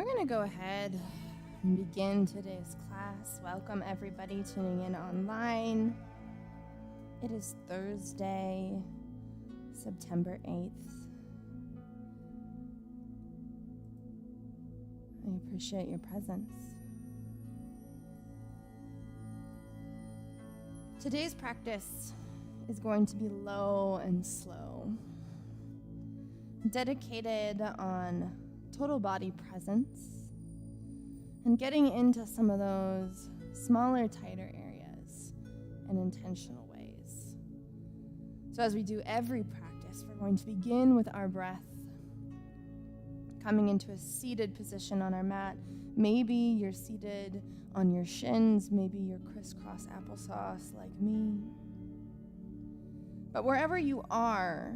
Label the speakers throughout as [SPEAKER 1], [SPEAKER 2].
[SPEAKER 1] going to go ahead and begin today's class. Welcome everybody tuning in online. It is Thursday, September 8th. I appreciate your presence. Today's practice is going to be low and slow, dedicated on total body presence and getting into some of those smaller, tighter areas in intentional ways. So as we do every practice, we're going to begin with our breath, coming into a seated position on our mat. Maybe you're seated on your shins, maybe you're crisscross applesauce like me. But wherever you are,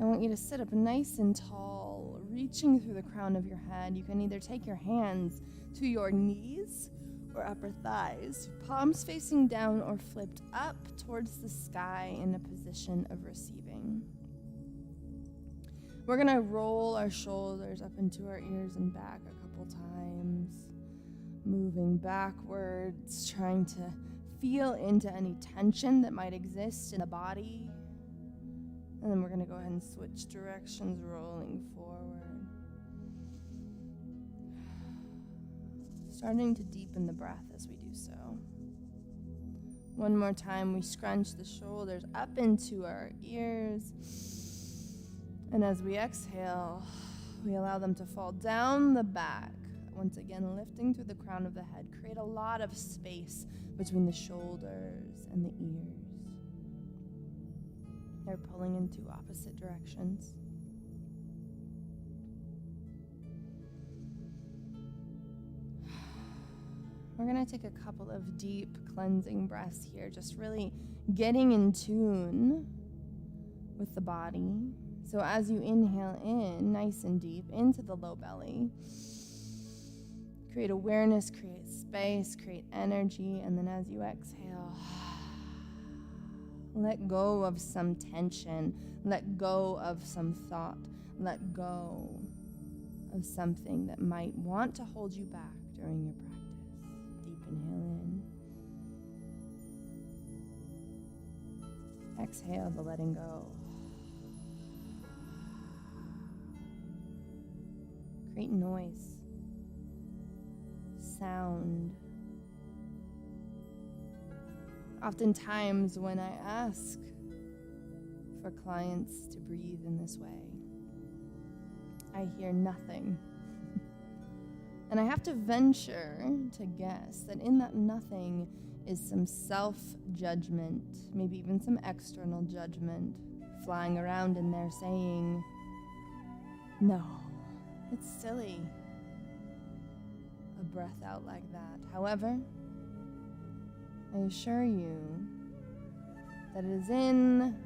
[SPEAKER 1] I want you to sit up nice and tall, reaching through the crown of your head. You can either take your hands to your knees or upper thighs, palms facing down or flipped up towards the sky in a position of receiving. We're going to roll our shoulders up into our ears and back a couple times, moving backwards, trying to feel into any tension that might exist in the body. And then we're going to go ahead and switch directions, rolling forward. Starting to deepen the breath as we do so. One more time, we scrunch the shoulders up into our ears. And as we exhale, we allow them to fall down the back. Once again, lifting through the crown of the head. Create a lot of space between the shoulders and the ears. They're pulling in two opposite directions. We're going to take a couple of deep cleansing breaths here, just really getting in tune with the body. So as you inhale in, nice and deep, into the low belly, create awareness, create space, create energy, and then as you exhale, let go of some tension, let go of some thought, let go of something that might want to hold you back during your practice. Deep inhale in. Exhale the letting go. Create noise, sound. Oftentimes when I ask for clients to breathe in this way, I hear nothing. And I have to venture to guess that in that nothing is some self-judgment, maybe even some external judgment flying around in there saying, no, it's silly, a breath out like that. However, I assure you that it is in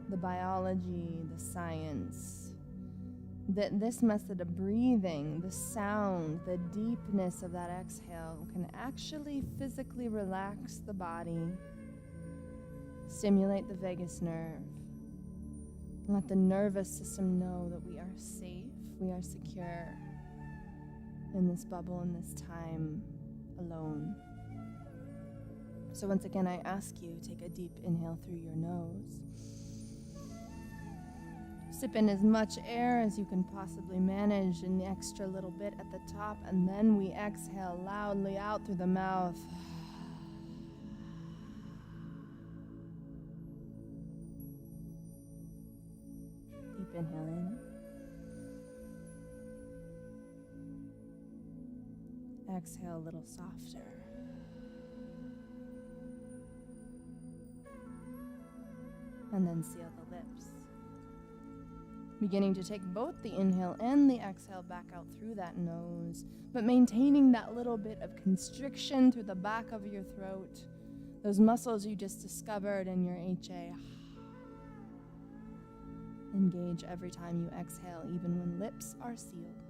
[SPEAKER 1] the biology, the science, that this method of breathing, the sound, the deepness of that exhale can actually physically relax the body, stimulate the vagus nerve, and let the nervous system know that we are safe, we are secure in this bubble, in this time alone. So once again, I ask you, take a deep inhale through your nose. Sip in as much air as you can possibly manage, an extra little bit at the top, and then we exhale loudly out through the mouth. Deep inhale in. Exhale a little softer. And then seal the lips. Beginning to take both the inhale and the exhale back out through that nose, but maintaining that little bit of constriction through the back of your throat, those muscles you just discovered in your HA. Engage every time you exhale, even when lips are sealed.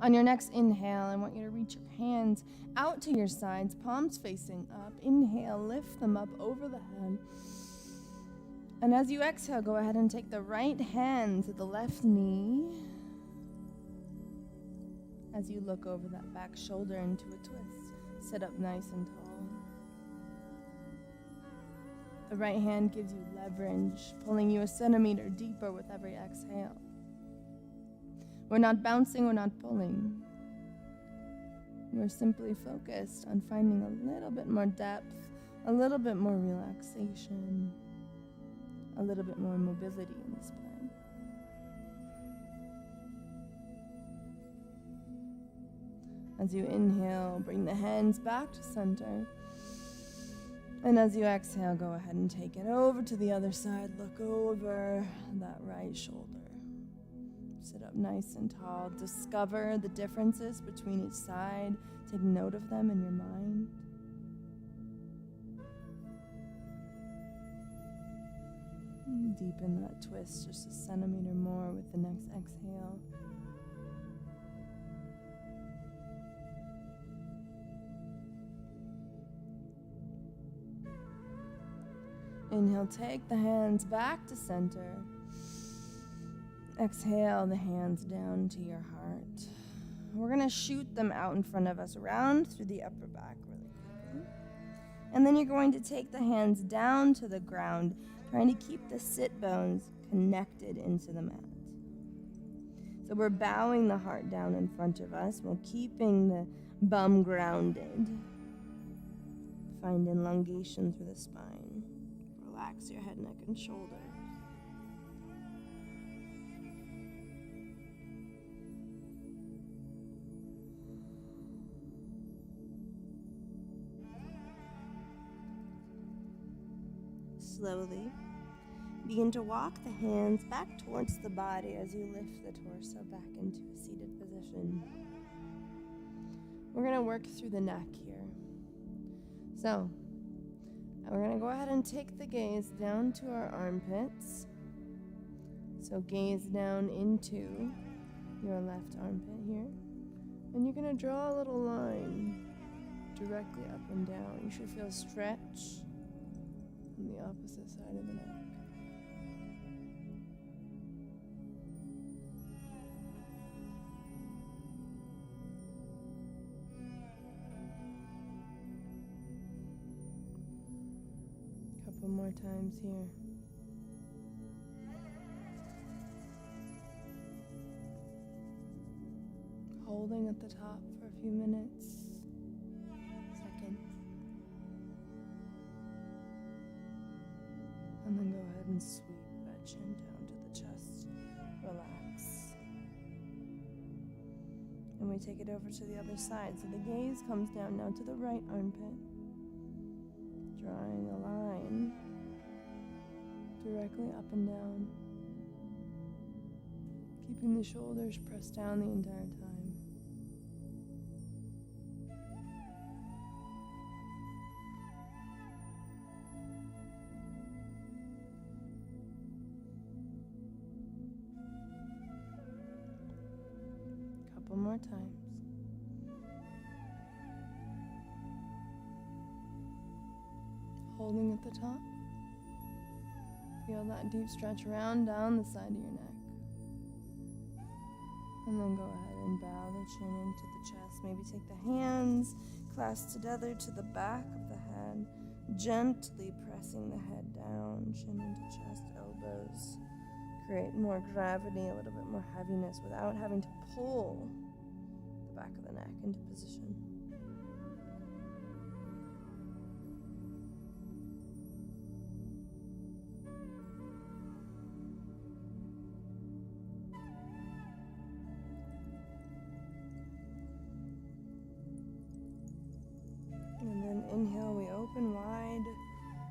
[SPEAKER 1] On your next inhale, I want you to reach your hands out to your sides, palms facing up. Inhale, lift them up over the head. And as you exhale, go ahead and take the right hand to the left knee. As you look over that back shoulder into a twist, sit up nice and tall. The right hand gives you leverage, pulling you a centimeter deeper with every exhale. We're not bouncing, we're not pulling. We're simply focused on finding a little bit more depth, a little bit more relaxation, a little bit more mobility in the spine. As you inhale, bring the hands back to center. And as you exhale, go ahead and take it over to the other side. Look over that right shoulder. Sit up nice and tall. Discover the differences between each side. Take note of them in your mind. And deepen that twist just a centimeter more with the next exhale. Inhale, take the hands back to center. Exhale the hands down to your heart. We're going to shoot them out in front of us, around through the upper back really quickly. And then you're going to take the hands down to the ground, trying to keep the sit bones connected into the mat. So we're bowing the heart down in front of us while keeping the bum grounded. Find elongation through the spine. Relax your head, neck, and shoulders. Slowly, begin to walk the hands back towards the body as you lift the torso back into a seated position. We're going to work through the neck here. So, we're going to go ahead and take the gaze down to our armpits. So gaze down into your left armpit here. And you're going to draw a little line directly up and down. You should feel a stretch on the opposite side of the neck. Couple more times here. Holding at the top for a few minutes. Second. And then go ahead and sweep that chin down to the chest. Relax. And we take it over to the other side. So the gaze comes down now to the right armpit. Drawing a line directly up and down, keeping the shoulders pressed down the entire time. Couple more times. Holding at the top. Feel that deep stretch around down the side of your neck. And then go ahead and bow the chin into the chest. Maybe take the hands clasped together to the back of the head, gently pressing the head down, chin into chest, elbows. Create more gravity, a little bit more heaviness without having to pull the back of the neck into position. And then inhale, we open wide,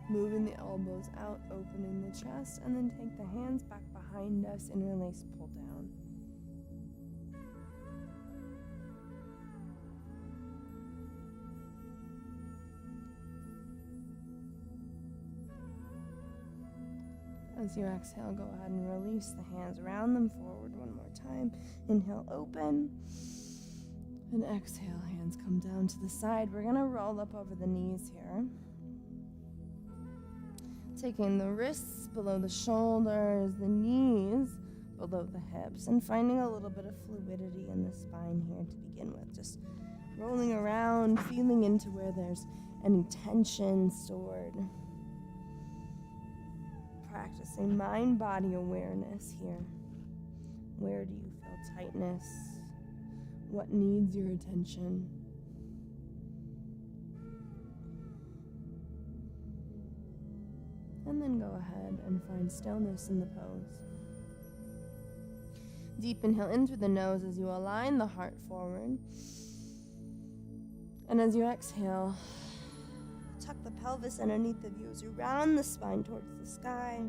[SPEAKER 1] moving the elbows out, opening the chest, and then take the hands back behind us, interlace, pull down. As you exhale, go ahead and release the hands, round them forward one more time. Inhale, open. And exhale, hands come down to the side. We're going to roll up over the knees here. Taking the wrists below the shoulders, the knees below the hips, and finding a little bit of fluidity in the spine here to begin with. Just rolling around, feeling into where there's any tension stored. Practicing mind-body awareness here. Where do you feel tightness? What needs your attention? And then go ahead and find stillness in the pose. Deep inhale in through the nose as you align the heart forward. And as you exhale, tuck the pelvis underneath of you as you round the spine towards the sky.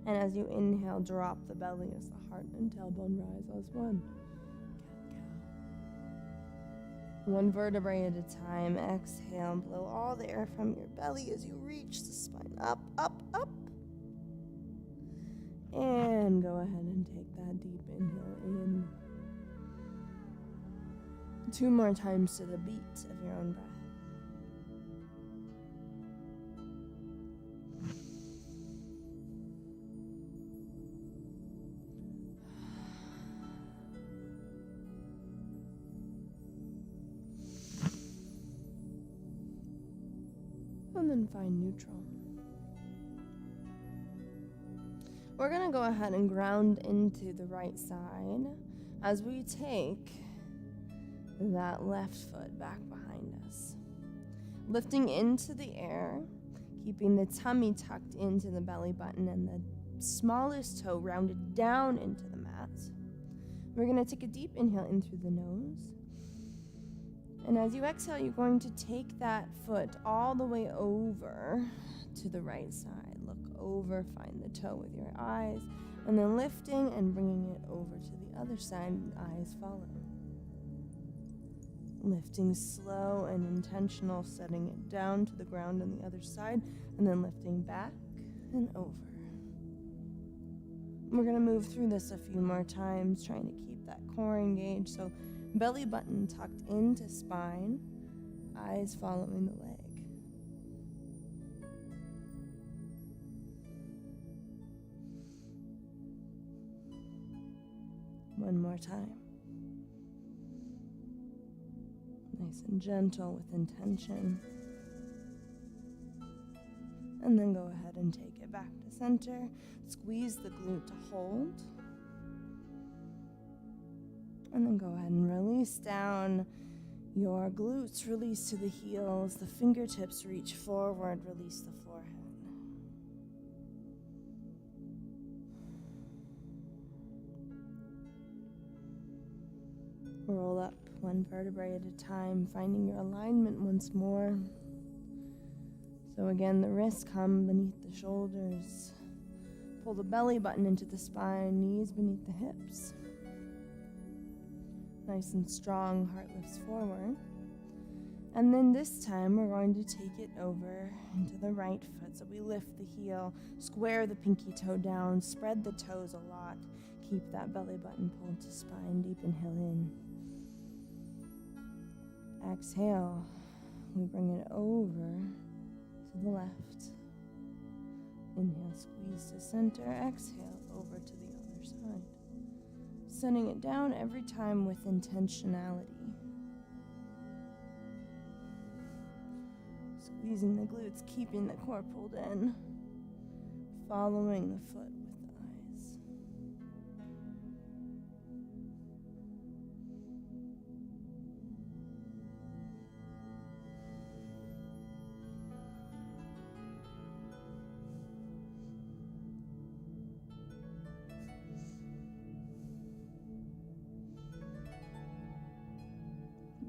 [SPEAKER 1] And as you inhale, drop the belly as the heart and tailbone rise as one. One vertebrae at a time. Exhale, blow all the air from your belly as you reach the spine up, up, up. And go ahead and take that deep inhale in. 2 more times to the beat of your own breath. And then find neutral. We're going to go ahead and ground into the right side as we take that left foot back behind us. Lifting into the air, keeping the tummy tucked into the belly button and the smallest toe rounded down into the mat. We're going to take a deep inhale in through the nose. And as you exhale, you're going to take that foot all the way over to the right side. Look over, find the toe with your eyes, and then lifting and bringing it over to the other side, eyes follow. Lifting slow and intentional, setting it down to the ground on the other side, and then lifting back and over. We're going to move through this a few more times, trying to keep that core engaged. So belly button tucked into spine, eyes following the leg. One more time. Nice and gentle with intention. And then go ahead and take it back to center. Squeeze the glute to hold. And then go ahead and release down your glutes. Release to the heels. The fingertips reach forward. Release the forehead. Roll up one vertebrae at a time, finding your alignment once more. So again, the wrists come beneath the shoulders. Pull the belly button into the spine, knees beneath the hips. Nice and strong, heart lifts forward. And then this time we're going to take it over into the right foot. So we lift the heel, square the pinky toe down, spread the toes a lot. Keep that belly button pulled to spine, deep inhale in. Exhale, we bring it over to the left. Inhale, squeeze to center. Exhale, over to the other side. Setting it down every time with intentionality. Squeezing the glutes, keeping the core pulled in. Following the foot with the eyes.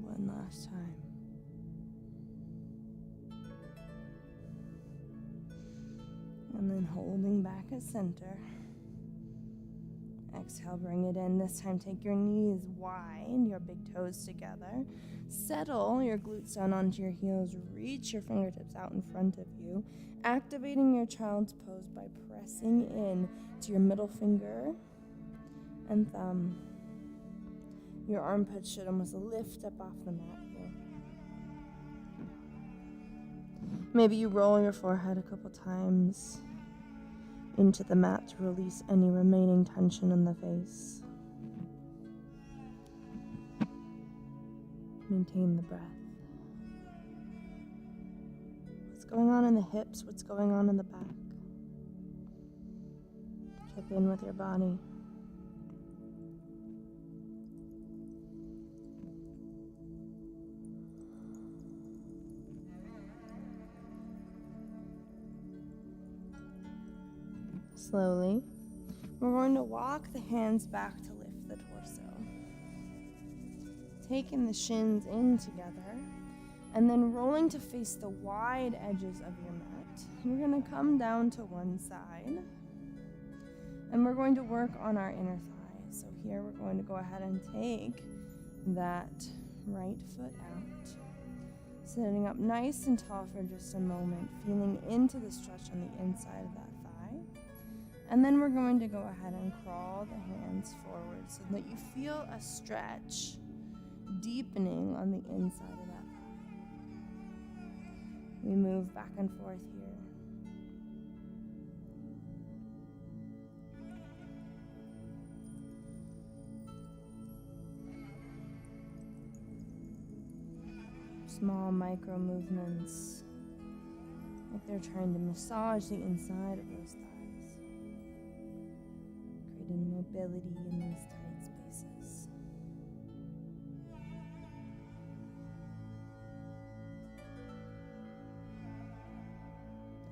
[SPEAKER 1] One last time. And then holding back at center. Exhale, bring it in. This time take your knees wide, your big toes together. Settle your glutes down onto your heels. Reach your fingertips out in front of you. Activating your child's pose by pressing in to your middle finger and thumb. Your armpits should almost lift up off the mat here. Maybe you roll your forehead a couple times. into the mat to release any remaining tension in the face. Maintain the breath. What's going on in the hips? What's going on in the back? Check in with your body. Slowly, we're going to walk the hands back to lift the torso. Taking the shins in together, and then rolling to face the wide edges of your mat. We're going to come down to one side, and we're going to work on our inner thigh. So here we're going to go ahead and take that right foot out, sitting up nice and tall for just a moment, feeling into the stretch on the inside of that thigh. And then we're going to go ahead and crawl the hands forward so that you feel a stretch deepening on the inside of that thigh. We move back and forth here. Small micro movements, like they're trying to massage the inside of those thighs. Creating mobility in these tight spaces.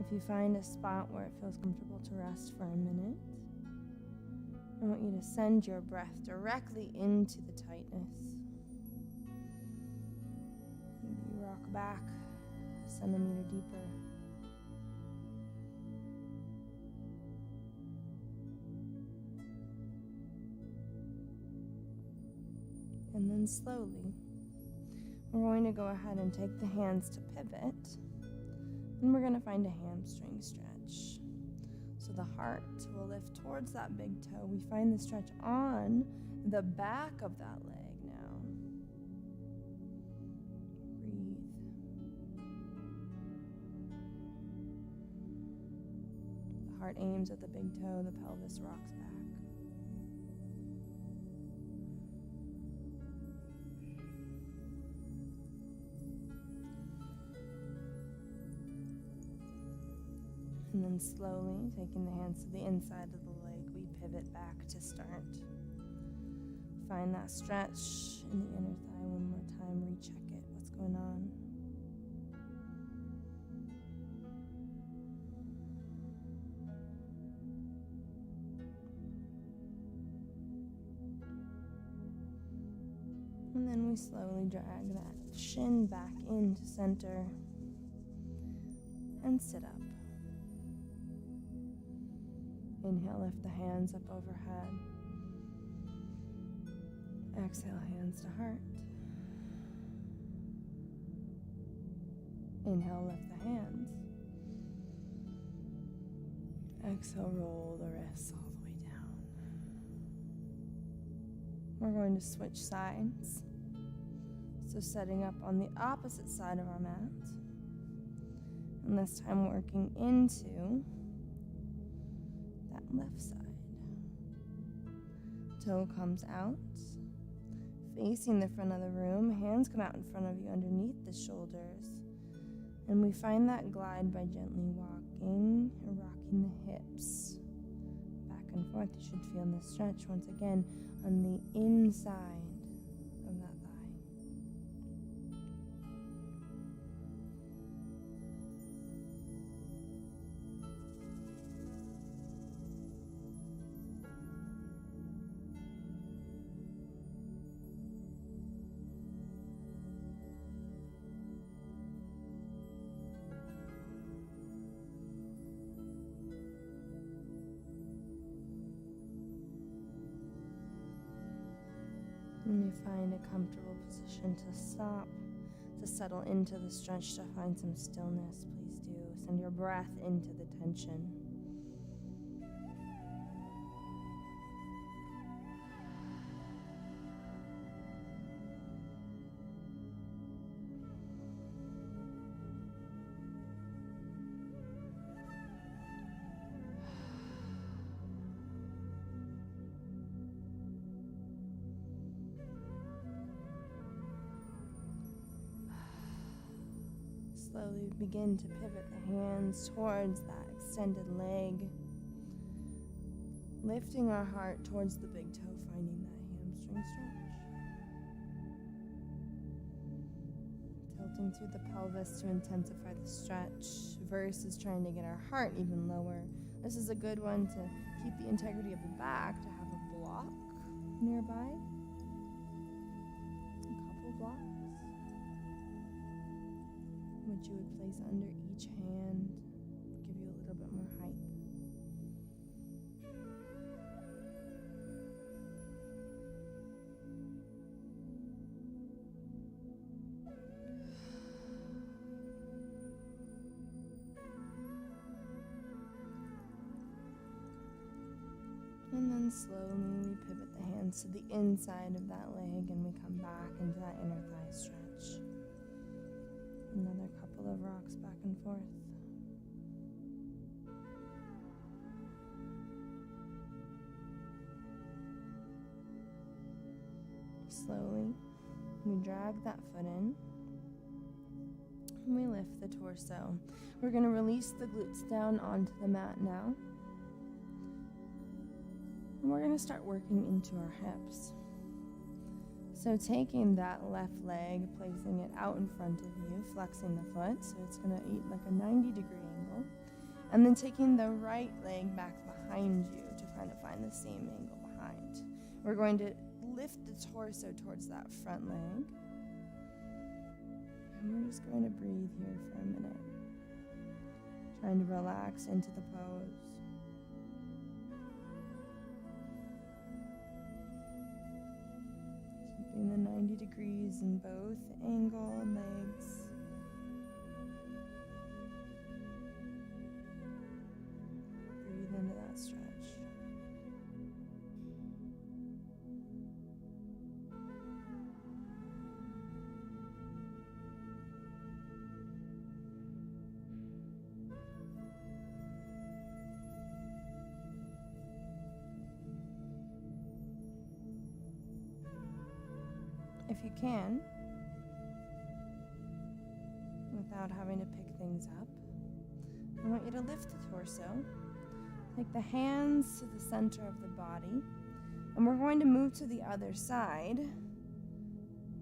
[SPEAKER 1] If you find a spot where it feels comfortable to rest for a minute, I want you to send your breath directly into the tightness. Maybe you rock back a centimeter deeper. And then slowly, we're going to go ahead and take the hands to pivot, and we're going to find a hamstring stretch. So the heart will lift towards that big toe. We find the stretch on the back of that leg now. Breathe. The heart aims at the big toe, the pelvis rocks back. And then slowly, taking the hands to the inside of the leg, we pivot back to start. Find that stretch in the inner thigh one more time. Recheck it. What's going on? And then we slowly drag that shin back into center and sit up. Inhale, lift the hands up overhead. Exhale, hands to heart. Inhale, lift the hands. Exhale, roll the wrists all the way down. We're going to switch sides. So setting up on the opposite side of our mat. And this time working into left side. Toe comes out, facing the front of the room. Hands come out in front of you underneath the shoulders. And we find that glide by gently walking and rocking the hips back and forth. You should feel the stretch once again on the inside of that thigh. When you find a comfortable position to stop, to settle into the stretch, to find some stillness, please do. Send your breath into the tension. Slowly begin to pivot the hands towards that extended leg. Lifting our heart towards the big toe, finding that hamstring stretch. Tilting through the pelvis to intensify the stretch versus trying to get our heart even lower. This is a good one to keep the integrity of the back, to have a block nearby. A couple blocks, which you would place under each hand, give you a little bit more height. And then slowly we pivot the hands to the inside of that leg and we come back into that inner thigh stretch. Another couple of rocks back and forth. Slowly, we drag that foot in and we lift the torso. We're going to release the glutes down onto the mat now. And we're going to start working into our hips. So taking that left leg, placing it out in front of you, flexing the foot, so it's going to eat like a 90-degree angle. And then taking the right leg back behind you to kind of find the same angle behind. We're going to lift the torso towards that front leg. And we're just going to breathe here for a minute. Trying to relax into the pose. Keeping the 90 degrees in both angle legs. Breathe into that stretch. If you can, without having to pick things up, I want you to lift the torso, take the hands to the center of the body, and we're going to move to the other side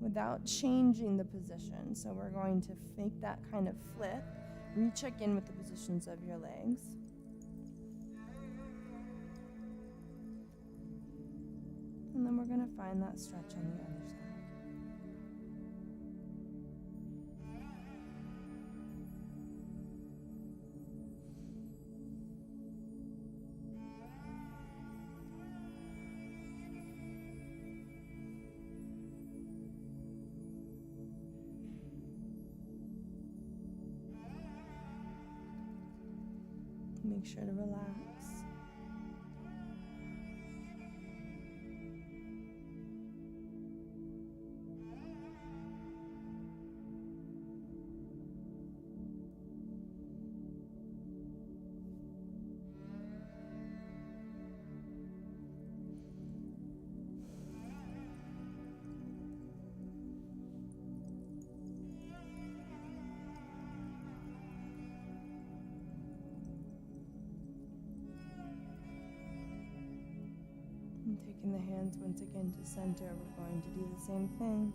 [SPEAKER 1] without changing the position. So we're going to make that kind of flip, recheck in with the positions of your legs. And then we're going to find that stretch on the other side. Make sure to relax. Taking the hands once again to center, we're going to do the same thing.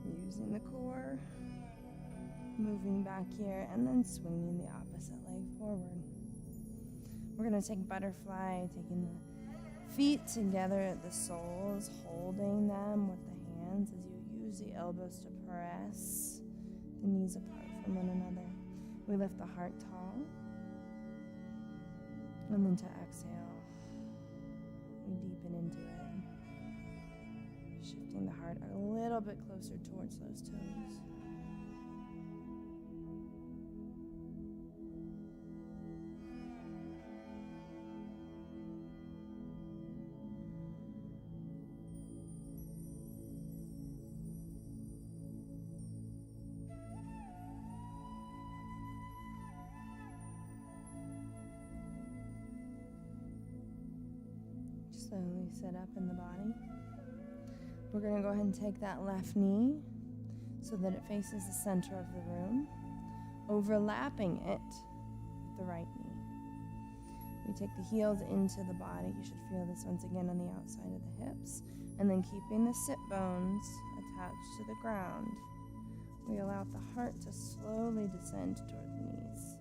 [SPEAKER 1] Using the core, moving back here, and then swinging the opposite leg forward. We're going to take butterfly, taking the feet together at the soles, holding them with the hands as you use the elbows to press the knees apart from one another. We lift the heart tall, and then to exhale. We deepen into it, shifting the heart a little bit closer towards those toes. Slowly sit up in the body. We're going to go ahead and take that left knee so that it faces the center of the room. overlapping it with the right knee. We take the heels into the body. You should feel this once again on the outside of the hips. And then keeping the sit bones attached to the ground, we allow the heart to slowly descend toward the knees.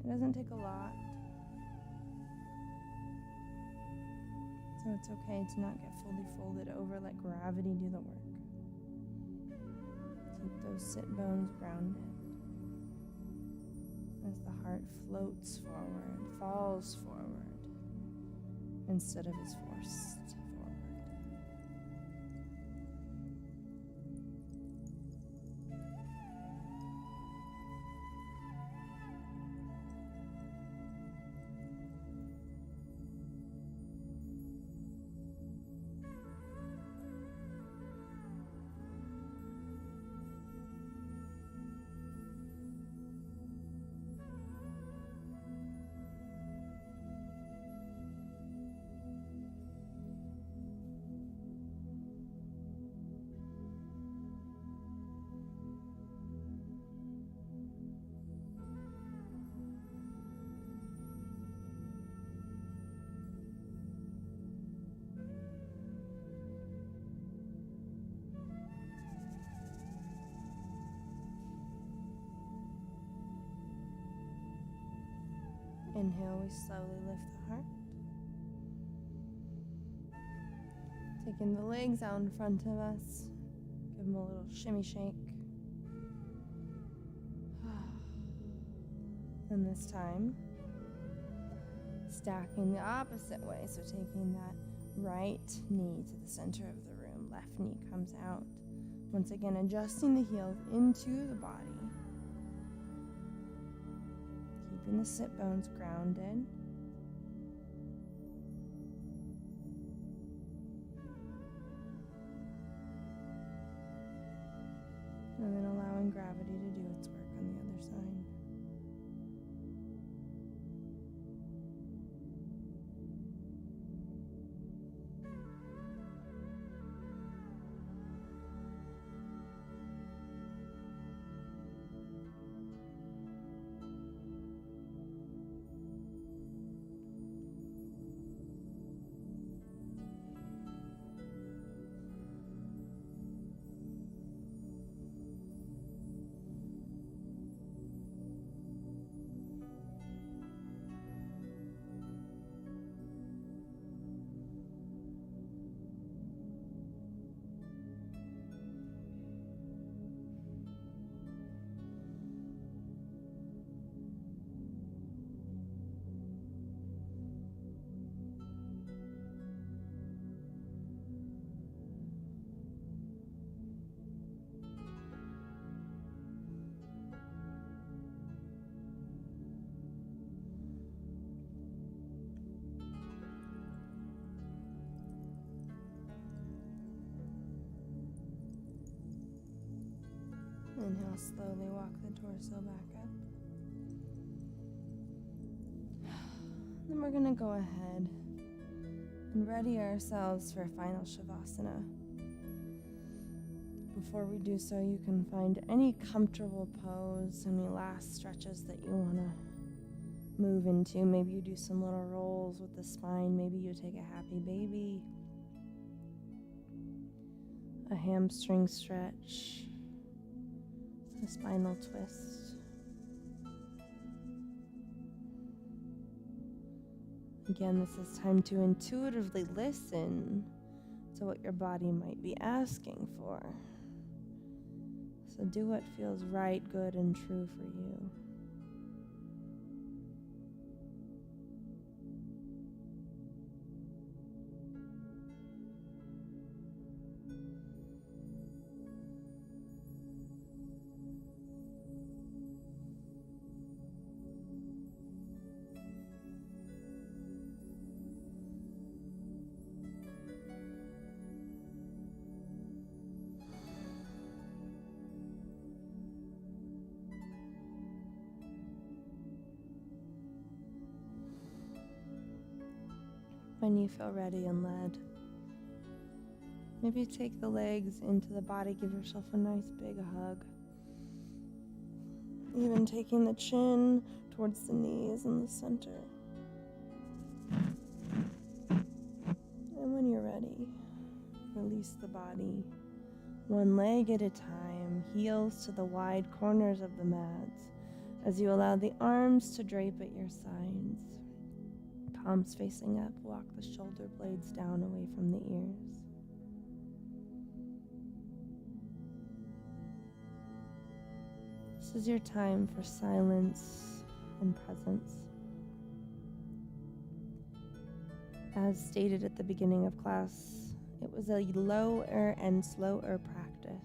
[SPEAKER 1] It doesn't take a lot. So it's okay to not get fully folded over. Let gravity do the work. Keep those sit bones grounded as the heart floats forward, falls forward, instead of is forced forward. Inhale, we slowly lift the heart. Taking the legs out in front of us. Give them a little shimmy shake. And this time, stacking the opposite way. So taking that right knee to the center of the room. Left knee comes out. Once again, adjusting the heels into the body. Keeping the sit bones grounded. And then allowing gravity to do its work on the other side. Inhale, slowly walk the torso back up. Then we're going to go ahead and ready ourselves for final Shavasana. Before we do so, you can find any comfortable pose, any last stretches that you want to move into. Maybe you do some little rolls with the spine. Maybe you take a happy baby, a hamstring stretch, a spinal twist. Again, this is time to intuitively listen to what your body might be asking for. So do what feels right, good, and true for you. When you feel ready and led, maybe take the legs into the body, give yourself a nice big hug. Even taking the chin towards the knees in the center. And when you're ready, release the body, one leg at a time, heels to the wide corners of the mats, as you allow the arms to drape at your sides. Palms facing up, walk the shoulder blades down away from the ears. This is your time for silence and presence. As stated at the beginning of class, it was a lower and slower practice.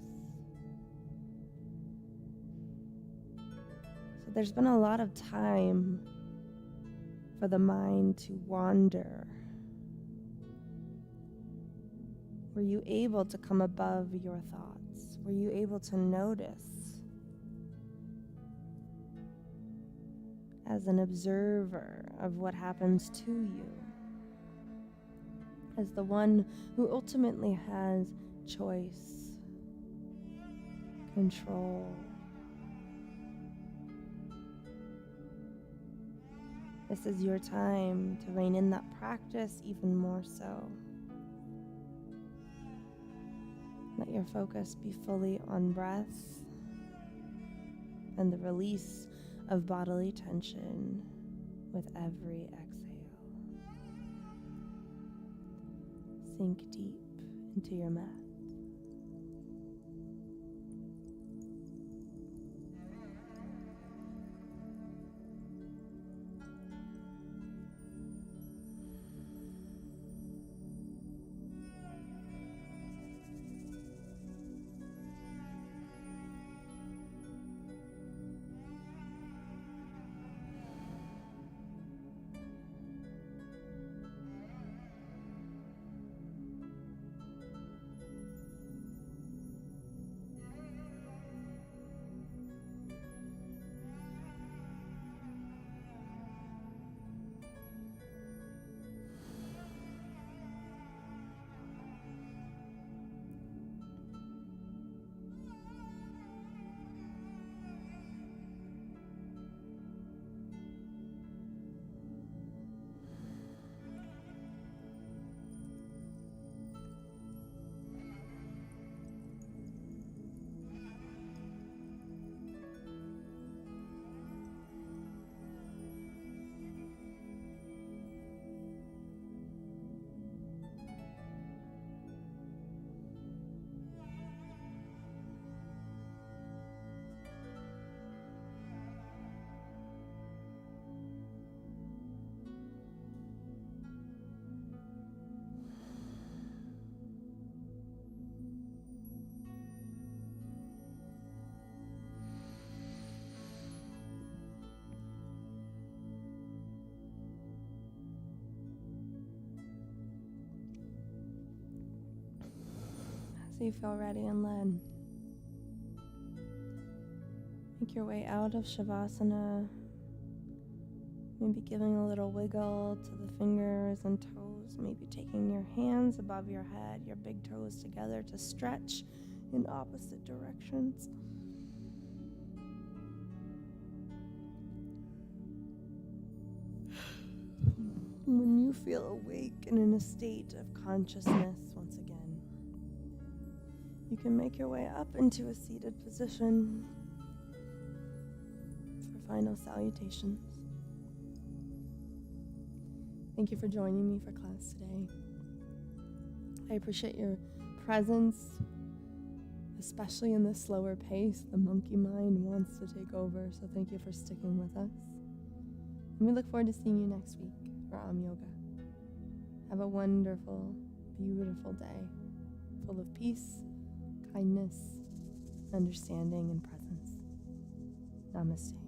[SPEAKER 1] So there's been a lot of time for the mind to wander. Were you able to come above your thoughts? Were you able to notice as an observer of what happens to you? As the one who ultimately has choice, control. This is your time to rein in that practice even more so. Let your focus be fully on breath and the release of bodily tension with every exhale. Sink deep into your mat. So you feel ready and led. Make your way out of Shavasana. Maybe giving a little wiggle to the fingers and toes. Maybe taking your hands above your head, your big toes together to stretch in opposite directions. When you feel awake and in a state of consciousness once again, you can make your way up into a seated position for final salutations. Thank you for joining me for class today. I appreciate your presence, especially in this slower pace. The monkey mind wants to take over, so thank you for sticking with us. And we look forward to seeing you next week for Ohm Yoga. Have a wonderful, beautiful day, full of peace, kindness, understanding, and presence. Namaste.